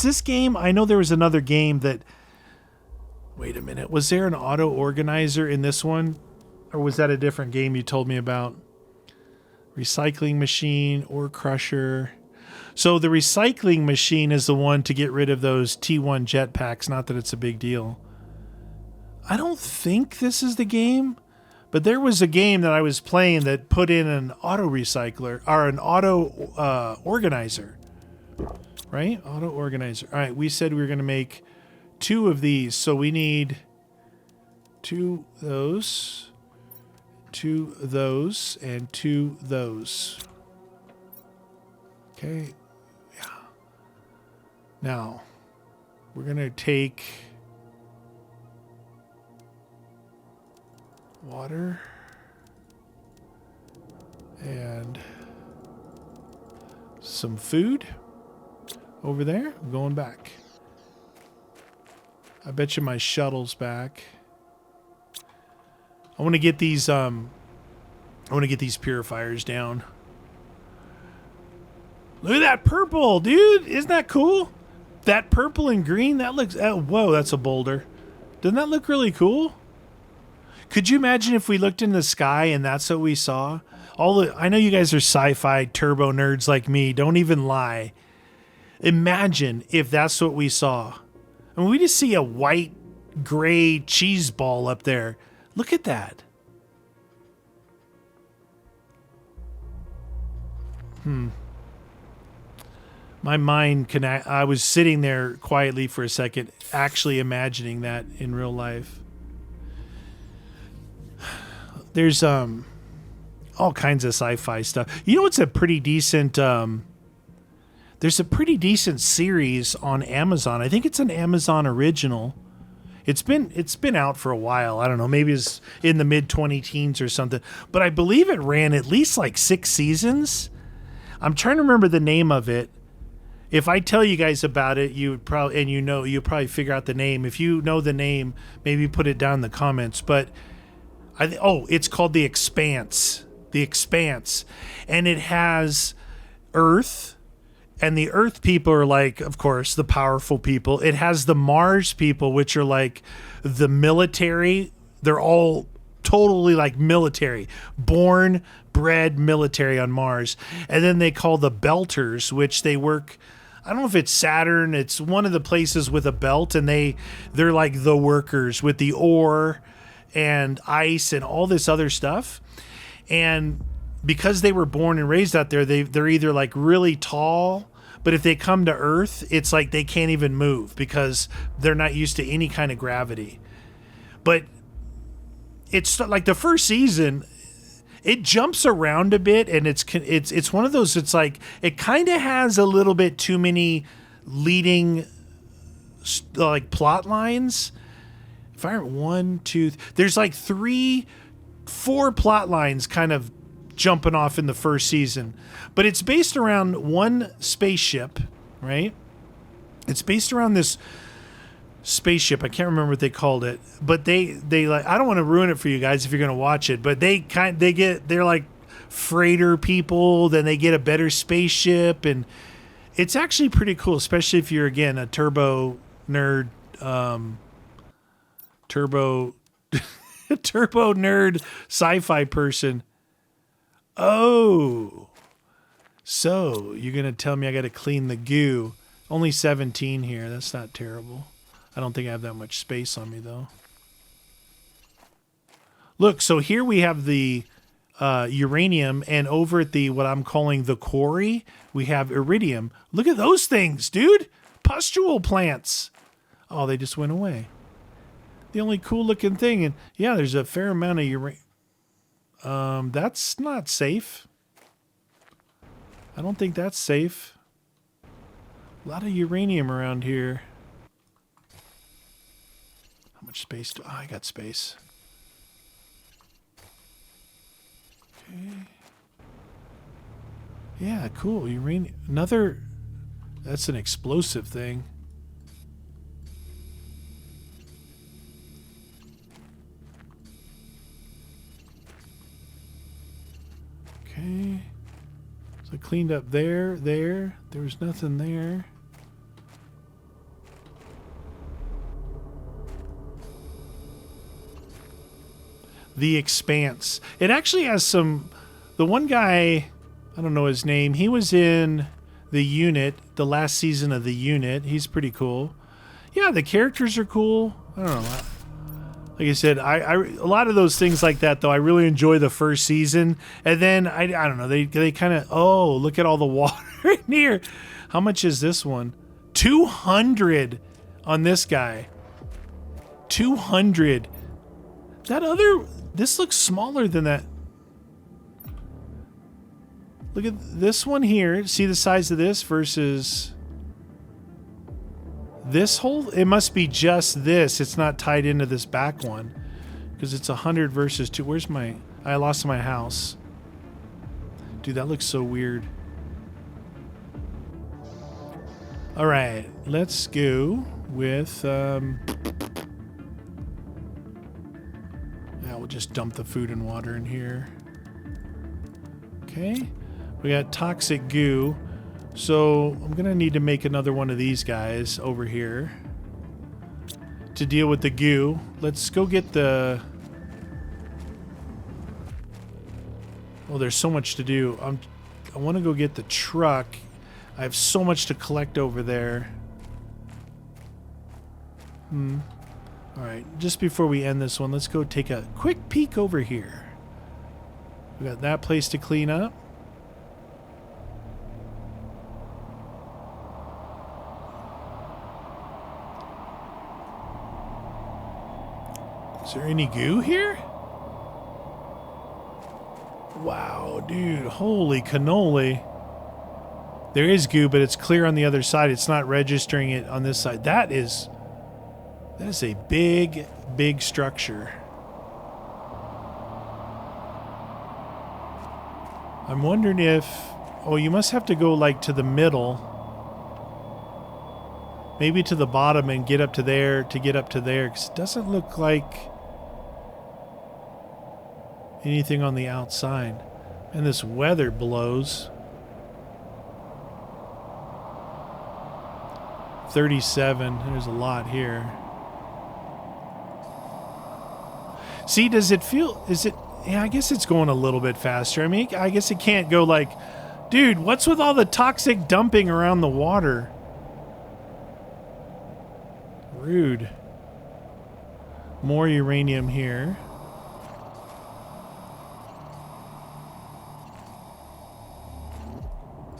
this game? I know there was another game that. Wait a minute. Was there an auto organizer in this one? Or was that a different game you told me about? Recycling machine, ore crusher. So the recycling machine is the one to get rid of those T1 jetpacks. Not that it's a big deal. I don't think this is the game, but there was a game that I was playing that put in an auto recycler or an auto organizer. Right? Auto organizer. All right, we said we were going to make 2 of these, so we need 2 those, 2 those, and 2 those. Okay, yeah. Now, we're going to take water and some food over there. I'm going back. I bet you my shuttle's back. I want to get these purifiers down. Look at that purple, dude. Isn't that cool? That purple and green, that looks whoa, that's a boulder. Doesn't that look really cool? Could you imagine if we looked in the sky and that's what we saw? I know you guys are sci-fi turbo nerds like me. Don't even lie. Imagine if that's what we saw. I mean, we just see a white, gray cheese ball up there. Look at that. My mind I was sitting there quietly for a second, actually imagining that in real life. There's all kinds of sci-fi stuff. You know what's a pretty decent there's a pretty decent series on Amazon. I think it's an Amazon original. It's been out for a while. I don't know, maybe it's in the mid-20 teens or something. But I believe it ran at least like 6 seasons. I'm trying to remember the name of it. If I tell you guys about it, you'll probably figure out the name. If you know the name, maybe put it down in the comments. But it's called The Expanse. The Expanse. And it has Earth. And the Earth people are like, of course, the powerful people. It has the Mars people, which are like the military. They're all totally like military. Born, bred military on Mars. And then they call the Belters, which they work... I don't know if it's Saturn. It's one of the places with a belt. And they're like the workers with the ore and ice and all this other stuff. And because they were born and raised out there, they're either like really tall, but if they come to Earth, it's like they can't even move because they're not used to any kind of gravity. But it's like the first season, it jumps around a bit, and it's one of those. It's like it kind of has a little bit too many leading like plot lines. If I there's like 3-4 plot lines kind of jumping off in the first season, but it's based around one spaceship, right? It's based around this spaceship. I can't remember what they called it, but they like, I don't want to ruin it for you guys if you're going to watch it, but they're like freighter people, then they get a better spaceship, and it's actually pretty cool, especially if you're, again, a turbo nerd, turbo nerd sci-fi person. Oh, so you're going to tell me I got to clean the goo. Only 17 here. That's not terrible. I don't think I have that much space on me, though. Look, so here we have the uranium, and over at the what I'm calling the quarry, we have iridium. Look at those things, dude. Pustule plants. Oh, they just went away. The only cool-looking thing, and yeah, there's a fair amount of uranium. That's not safe. I don't think that's safe. A lot of uranium around here. How much space do I got space? Okay. Yeah, cool. Uranium. Another. That's an explosive thing. Okay. So I cleaned up there. There was nothing there. The Expanse. It actually has some. The one guy, I don't know his name. He was in the Unit, the last season of the Unit. He's pretty cool. Yeah, the characters are cool. I don't know. Like I said, I a lot of those things like that though. I really enjoy the first season, and then I don't know. They kind of look at all the water in here. How much is this one? 200 on this guy. 200. That other. This looks smaller than that. Look at this one here. See the size of this versus this hole? It must be just this. It's not tied into this back one because it's 100 versus 2. Where's my... I lost my house. Dude, that looks so weird. All right, let's go with... we'll just dump the food and water in here. Okay. We got toxic goo. So I'm going to need to make another one of these guys over here to deal with the goo. Let's go get the... Oh, there's so much to do. I want to go get the truck. I have so much to collect over there. Alright, just before we end this one, let's go take a quick peek over here. We got that place to clean up. Is there any goo here? Wow, dude, holy cannoli. There is goo, but it's clear on the other side. It's not registering it on this side. That is a big, big structure. I'm wondering if... Oh, you must have to go, like, to the middle. Maybe to the bottom and get up to there to get up to there. Because it doesn't look like anything on the outside. And this weather blows. 37. There's a lot here. See, does it feel... Is it... Yeah, I guess it's going a little bit faster. I mean, I guess it can't go like... Dude, what's with all the toxic dumping around the water? Rude. More uranium here.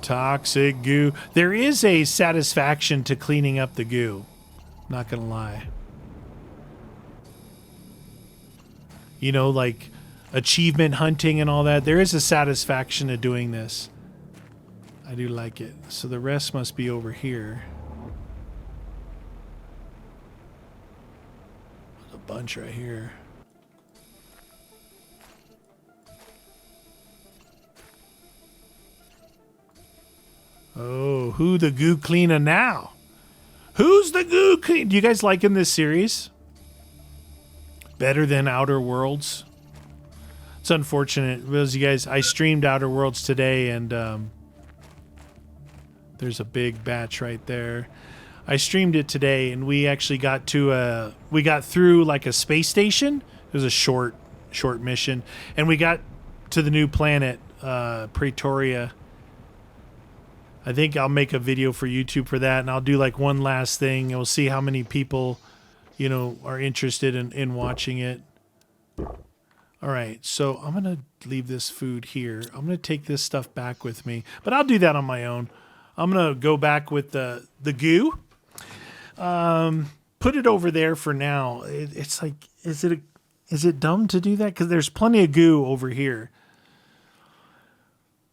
Toxic goo. There is a satisfaction to cleaning up the goo. Not gonna lie. You know, like achievement hunting and all that. There is a satisfaction to doing this. I do like it. So the rest must be over here. There's a bunch right here. Oh, who the goo cleaner now? Who's the goo cleaner? Do you guys liking this series? Better than Outer Worlds? It's unfortunate because you guys, I streamed Outer Worlds today and there's a big batch right there. I streamed it today and we actually got to we got through like a space station. It was a short mission and we got to the new planet, Pretoria. I think I'll make a video for YouTube for that and I'll do like one last thing and we'll see how many people, you know, are interested in watching it. All right, so I'm going to leave this food here. I'm going to take this stuff back with me, but I'll do that on my own. I'm going to go back with the goo. Put it over there for now. It's like, is it dumb to do that? Because there's plenty of goo over here.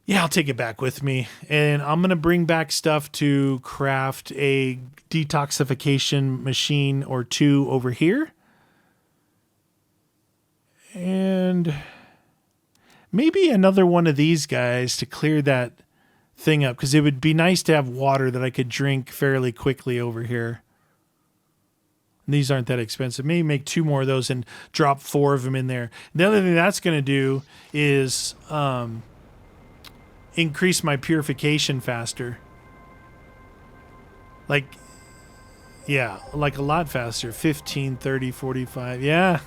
Yeah, I'll take it back with me. And I'm going to bring back stuff to craft a detoxification machine or two over here. And maybe another one of these guys to clear that thing up, because it would be nice to have water that I could drink fairly quickly over here. And these aren't that expensive. Maybe make 2 more of those and drop 4 of them in there. The other thing that's going to do is increase my purification faster. Like, yeah, like a lot faster. 15, 30, 45. Yeah.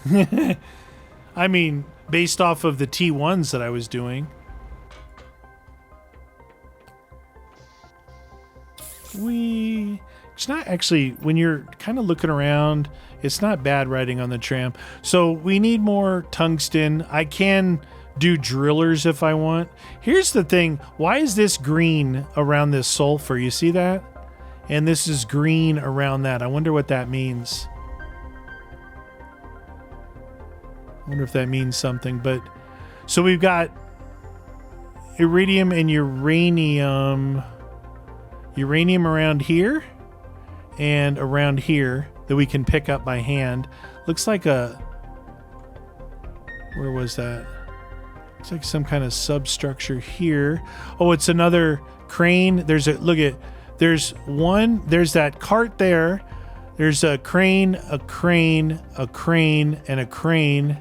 I mean, based off of the T1s that I was doing. It's not actually, when you're kind of looking around, it's not bad riding on the tram. So we need more tungsten. I can do drillers if I want. Here's the thing. Why is this green around this sulfur? You see that? And this is green around that. I wonder what that means. I wonder if that means something. But so we've got iridium and uranium. Uranium around here and around here that we can pick up by hand. Looks like a... Where was that? Looks like some kind of substructure here. Oh, it's another crane. There's a... Look at... There's one... There's that cart there. There's a crane, a crane, a crane, and a crane.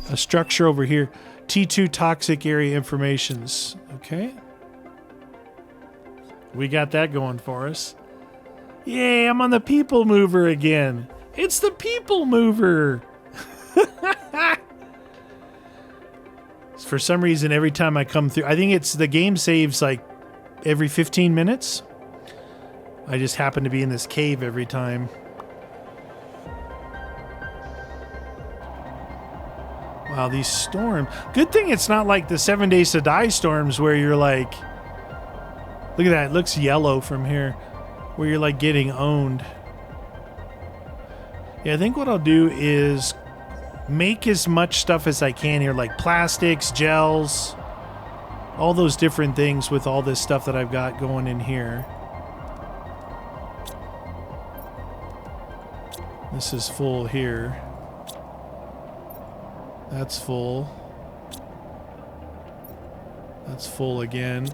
A structure over here. T2 toxic area informations. Okay. We got that going for us. Yay, I'm on the people mover again. It's the people mover. For some reason, every time I come through, I think it's the game saves like every 15 minutes. I just happen to be in this cave every time. Wow, these storms. Good thing it's not like the 7 Days to Die storms where you're like... Look at that. It looks yellow from here. Where you're like getting owned. Yeah, I think what I'll do is make as much stuff as I can here. Like plastics, gels. All those different things with all this stuff that I've got going in here. This is full here. That's full. That's full again.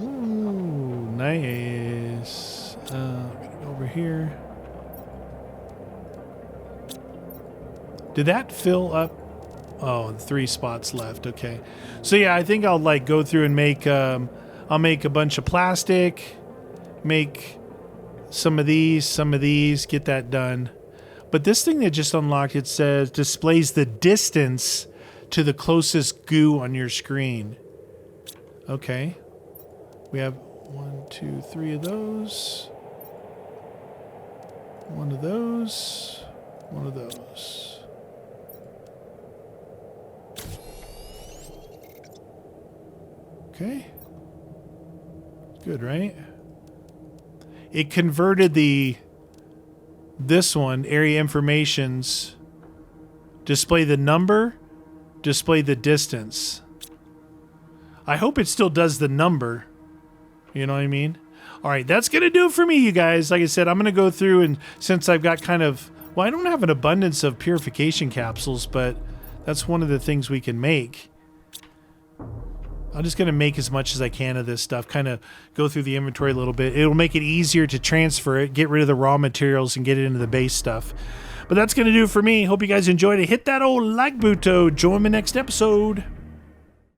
Ooh, nice. I'm gonna go over here. Did that fill up? Oh, 3 spots left. Okay. So yeah, I think I'll like go through and make, I'll make a bunch of plastic, make some of these, get that done. But this thing that just unlocked, it says displays the distance to the closest goo on your screen. Okay. We have 1, 2, 3 of those. 1 of those. 1 of those. Okay. Good, right? It converted this one, area informations, display the number, display the distance. I hope it still does the number. You know what I mean? All right, that's going to do it for me, you guys. Like I said, I'm going to go through, and since I've got kind of... Well, I don't have an abundance of purification capsules, but that's one of the things we can make. I'm just going to make as much as I can of this stuff, kind of go through the inventory a little bit. It'll make it easier to transfer it, get rid of the raw materials, and get it into the base stuff. But that's going to do it for me. Hope you guys enjoyed it. Hit that old like button. Join me next episode.